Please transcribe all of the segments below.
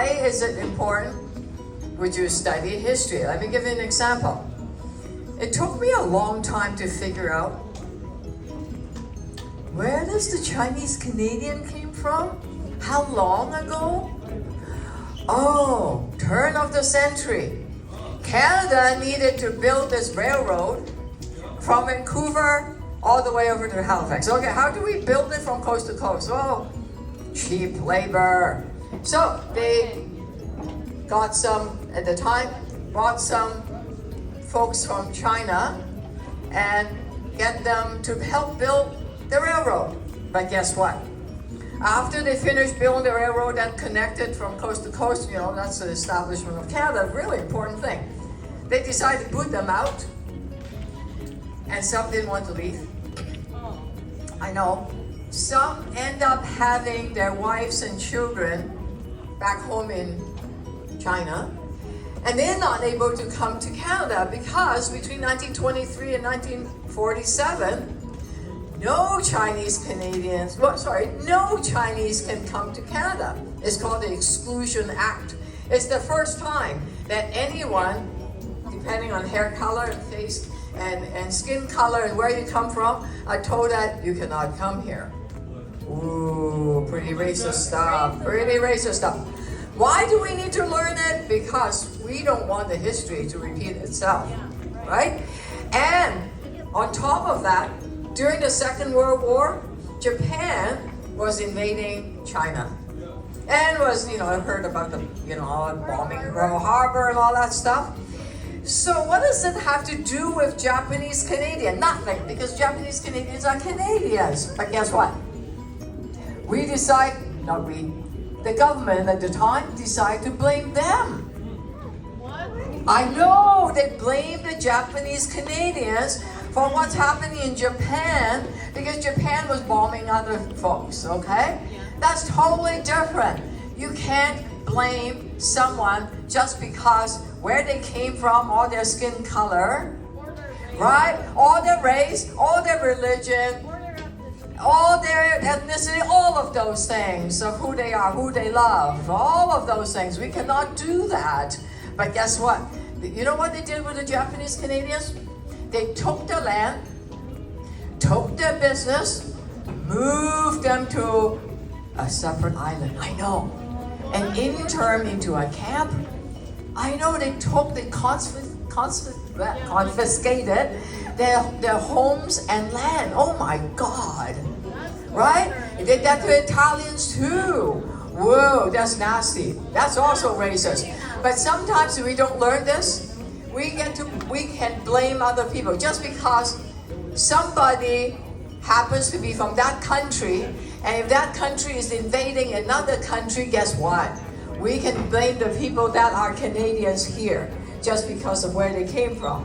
Why is it important? Would you study history? Let me give you an example. It took me a long time to figure out where does the Chinese Canadian came from? How long ago? Oh, turn of the century. Canada needed to build this railroad from Vancouver all the way over to Halifax. Okay, how do we build it from coast to coast? Oh, cheap labor. So they got some, at the time, brought some folks from China and get them to help build the railroad. But guess what? After they finished building the railroad that connected from coast to coast, that's the establishment of Canada, a really important thing. They decided to boot them out, and some didn't want to leave. I know. Some end up having their wives and children back home in China, and they're not able to come to Canada because between 1923 and 1947, no Chinese can come to Canada. It's called the Exclusion Act. It's the first time that anyone, depending on hair color and face and skin color and where you come from, are told that you cannot come here. Ooh, pretty racist stuff. Pretty racist stuff. Why do we need to learn it? Because we don't want the history to repeat itself, right? And on top of that, during the Second World War, Japan was invading China. And was, I heard about the, bombing Pearl Harbor and all that stuff. So what does it have to do with Japanese Canadian? Nothing, because Japanese Canadians are Canadians. But guess what? The government at the time decided to blame them. What? I know, they blame the Japanese Canadians for what's happening in Japan because Japan was bombing other folks, okay? That's totally different. You can't blame someone just because where they came from, or their skin color, right? Or their race, or their religion, all their ethnicity, all of those things of who they are, who they love, all of those things. We cannot do that. But guess what? You know what they did with the Japanese Canadians? They took their land, took their business, moved them to a separate island. I know. And interned into a camp. I know they confiscated their homes and land. Oh my God. Right? They did that to Italians too. Whoa, that's nasty. That's also racist. But sometimes we don't learn this. We can blame other people just because somebody happens to be from that country, and if that country is invading another country, guess what? We can blame the people that are Canadians here just because of where they came from.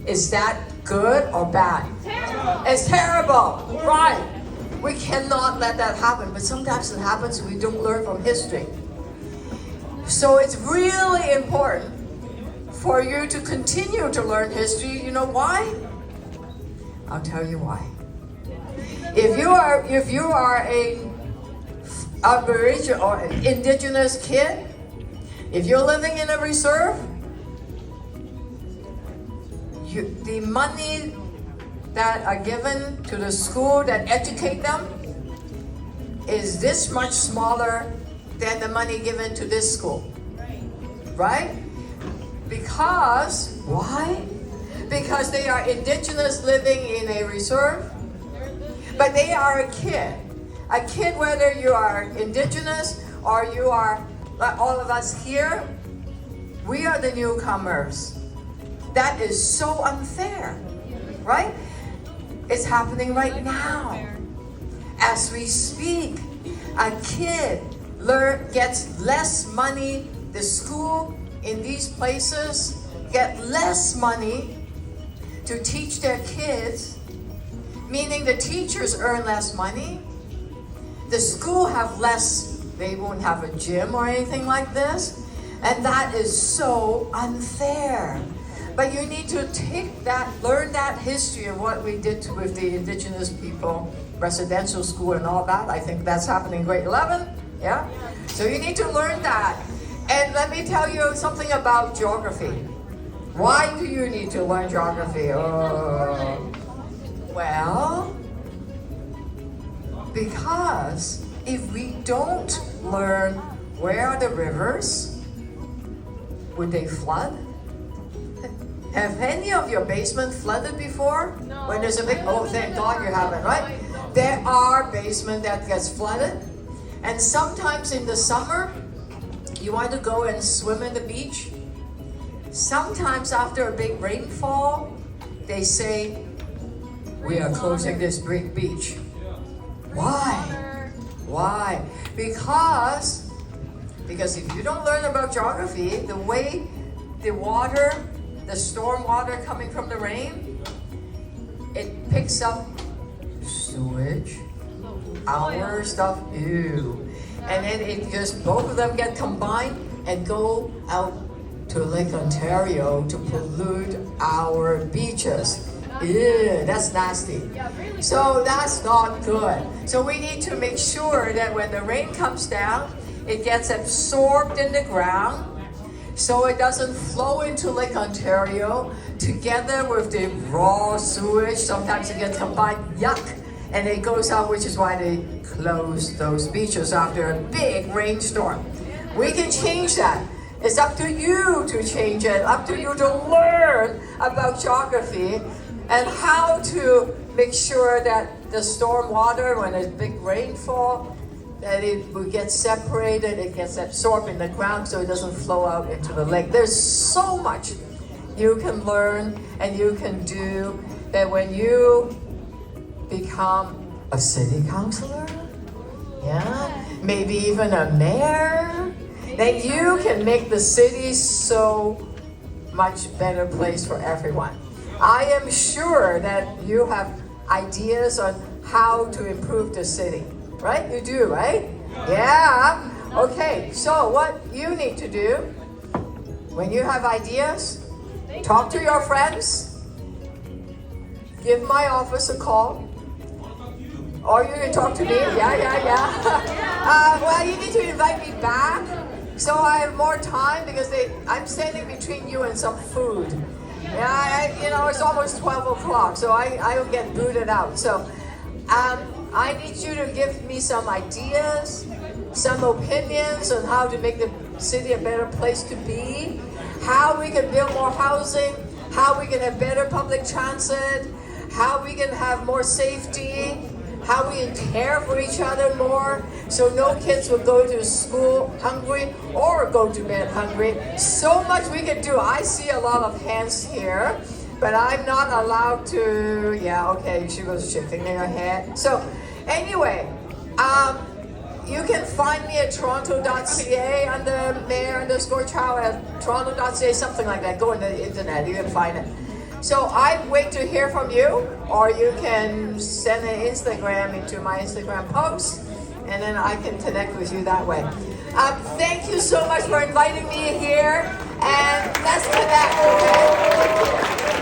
Is that good or bad? Terrible. It's terrible, right? We cannot let that happen, but sometimes it happens and we don't learn from history. So it's really important for you to continue to learn history. You know why? I'll tell you why. If you are a Aboriginal or indigenous kid, if you're living in a reserve, the money that are given to the school that educate them is this much smaller than the money given to this school. Right? Because, why? Because they are indigenous living in a reserve, but they are a kid. A kid, whether you are indigenous or you are, like all of us here, we are the newcomers. That is so unfair, right? It's happening right now. As we speak, a kid gets less money. The school in these places get less money to teach their kids, meaning the teachers earn less money. The school have less, they won't have a gym or anything like this. And that is so unfair. But you need to take that, learn that history of what we did with the indigenous people, residential school and all that. I think that's happening in grade 11. Yeah? So you need to learn that. And let me tell you something about geography. Why do you need to learn geography? Well, because if we don't learn where are the rivers, would they flood? Have any of your basement flooded before? No. When there's a big, oh thank God you haven't, right? There are basements that gets flooded. And sometimes in the summer, you want to go and swim in the beach. Sometimes after a big rainfall, they say, we are closing this big beach. Why? Why? Because if you don't learn about geography, the way the water, the storm water coming from the rain, it picks up sewage, our stuff, ew. And then it just, both of them get combined and go out to Lake Ontario to pollute our beaches. Ew, that's nasty. So that's not good. So we need to make sure that when the rain comes down, it gets absorbed in the ground so it doesn't flow into Lake Ontario together with the raw sewage. Sometimes it gets combined, yuck, and it goes out, which is why they close those beaches after a big rainstorm. We can change that. It's up to you to change it, up to you to learn about geography and how to make sure that the storm water, when there's big rainfall, that it will get separated, it gets absorbed in the ground so it doesn't flow out into the lake. There's so much you can learn and you can do that when you become a city councilor, yeah, maybe even a mayor, then you can make the city so much better place for everyone. I am sure that you have ideas on how to improve the city, right? You do, right? Yeah. Okay, so what you need to do when you have ideas, talk to your friends, give my office a call, or you can talk to me. Yeah. Well, you need to invite me back so I have more time because I'm standing between you and some food. Yeah, it's almost 12 o'clock, so I will get booted out. So I need you to give me some ideas, some opinions on how to make the city a better place to be, how we can build more housing, how we can have better public transit, how we can have more safety, how we can care for each other more, so no kids will go to school hungry or go to bed hungry. So much we can do. I see a lot of hands here, but I'm not allowed to. Yeah, okay, she was shaking her head. So anyway, you can find me at toronto.ca under mayor_Chow at toronto.ca, something like that. Go on the internet, you can find it. So I wait to hear from you, or you can send an Instagram into my Instagram post, and then I can connect with you that way. Thank you so much for inviting me here, and let's connect, okay?